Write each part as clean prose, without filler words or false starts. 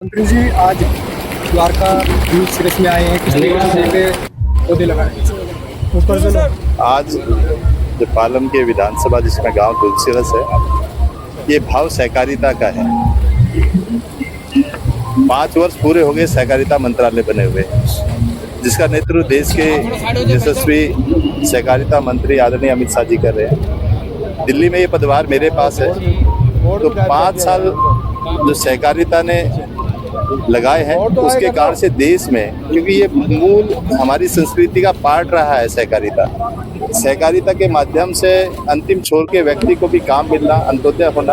मंत्री जी आज द्वारका दूध सिरस में आए हैं, किस तरीके के पौधे लगाए ऊपर से आज जो पालम के विधानसभा जिसमें गांव तुलसीरस है, ये भाव सहकारिता का है। 5 वर्ष पूरे हो गए सहकारिता मंत्रालय बने हुए, जिसका नेतृत्व देश के यशस्वी सहकारिता मंत्री आदरणीय अमित शाह जी कर रहे हैं। दिल्ली में ये पदभार मेरे पास है, तो 5 साल जो सहकारिता ने लगाए हैं, उसके कारण से देश में, क्योंकि ये मूल हमारी संस्कृति का पार्ट रहा है सहकारिता के माध्यम से अंतिम छोर के व्यक्ति को भी काम मिलना, अंत्योदय होना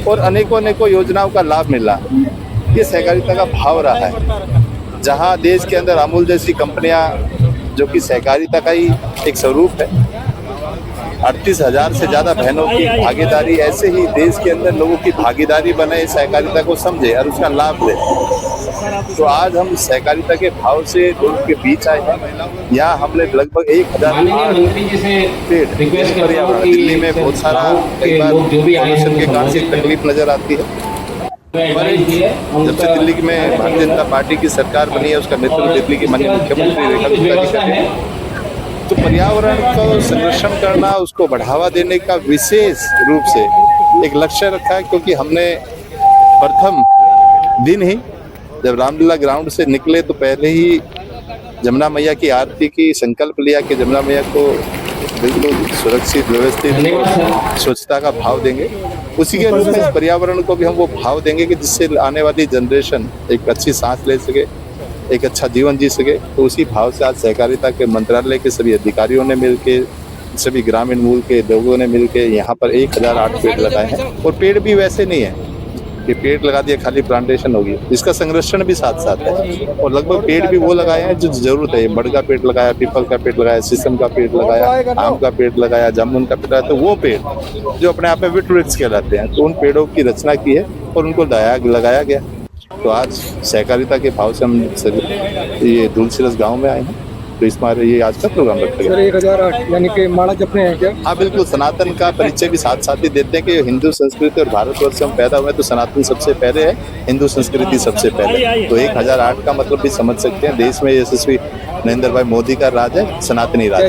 और अनेकों योजनाओं का लाभ मिलना, ये सहकारिता का भाव रहा है। जहां देश के अंदर अमूल जैसी कंपनियां, जो कि सहकारिता का ही एक स्वरूप है, 38,000 से ज़्यादा बहनों की भागीदारी, ऐसे ही देश के अंदर लोगों की भागीदारी बने, सहकारिता को समझे और उसका लाभ ले। तो आज हम सहकारिता के भाव से लोगों के बीच आए हैं। यहाँ हमने लगभग 1,000 पेड़, पर्यावरण दिल्ली में बहुत सारा कई बार पॉल्यूशन के कारण से तकलीफ नजर आती है। जब से दिल्ली में भारतीय जनता पार्टी की सरकार बनी है, उसका नेतृत्व दिल्ली की माननीय मुख्यमंत्री रेखा गुप्ता जी कर रहे हैं, तो पर्यावरण को संरक्षण करना, उसको बढ़ावा देने का विशेष रूप से एक लक्ष्य रखा है। क्योंकि हमने प्रथम दिन ही जब रामलीला ग्राउंड से निकले तो पहले ही जमुना मैया की आरती की संकल्प लिया कि जमुना मैया को बिल्कुल सुरक्षित, व्यवस्थित, स्वच्छता का भाव देंगे। उसी के रूप में पर्यावरण को भी हम वो भाव देंगे कि जिससे आने वाली जनरेशन एक अच्छी सांस ले सके, एक अच्छा जीवन जी सके। तो उसी भाव से आज सहकारिता के मंत्रालय के सभी अधिकारियों ने मिलकर, सभी ग्रामीण मूल के लोगों ने मिलकर यहाँ पर 1,008 पेड़ लगाए हैं। और पेड़ भी वैसे नहीं है कि पेड़ लगा दिया खाली प्लांटेशन होगी, इसका संरक्षण भी साथ साथ है। और लगभग पेड़ भी वो लगाए हैं जो जरूरत है। बड़ का पेड़ लगाया, पीपल का पेड़ लगाया, शीशम का पेड़ लगाया, आम का पेड़ लगाया, जामुन का पेड़ लगाया। तो वो पेड़ जो अपने आप में वट वृक्ष कहलाते हैं, तो उन पेड़ों की रचना की है और उनको लगाया गया। तो आज सहकारिता के भाव से हम ये तुलसीरस गांव में आए हैं, तो इस बार ये आज का प्रोग्राम रखा गया। 1,008 यानी कि माला जपने हैं क्या? हाँ बिल्कुल, सनातन का परिचय भी साथ साथ ही देते हैं कि हिंदू संस्कृति और भारतवर्ष से हम पैदा हुए, तो सनातन सबसे पहले है, हिंदू संस्कृति सबसे पहले। तो 1,008 का मतलब भी समझ सकते हैं। देश में यशस्वी नरेंद्र भाई मोदी का राज है, सनातनी राज है।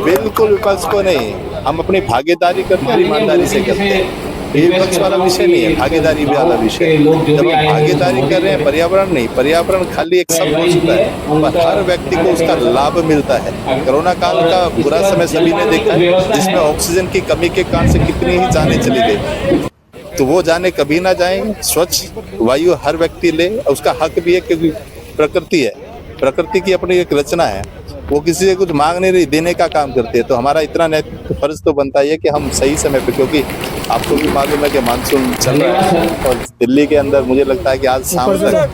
बिल्कुल विपक्ष को नहीं, हम अपनी भागीदारी करते हैं, ईमानदारी से करते हैं। ये विपक्ष वाला विषय नहीं है, भागीदारी वाला विषय। जब हम भागीदारी कर रहे हैं, पर्यावरण नहीं, पर्यावरण खाली एक शब्द हो चुका है, पर हर व्यक्ति को उसका लाभ मिलता है। कोरोना काल का बुरा समय सभी ने देखा है, जिसमें ऑक्सीजन की कमी के कारण से कितनी ही जानें चली गई। तो वो जाने कभी ना जाएं, स्वच्छ वायु हर व्यक्ति ले, उसका हक भी है, क्योंकि प्रकृति है, प्रकृति की अपनी एक रचना है, वो किसी से कुछ मांग नहीं रही, देने का काम करती है। तो हमारा इतना नैतिक फर्ज तो बनता है कि हम सही समय पे, क्योंकि आपको भी मालूम है कि मानसून चल रहा है और दिल्ली के अंदर मुझे लगता है कि आज शाम तक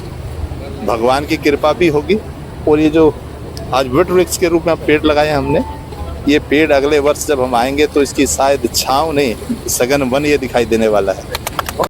भगवान की कृपा भी होगी। और ये जो आज वट वृक्ष के रूप में पेड़ लगाए हैं हमने, ये पेड़ अगले वर्ष जब हम आएंगे तो इसकी शायद छांव नहीं, सघन वन ये दिखाई देने वाला है।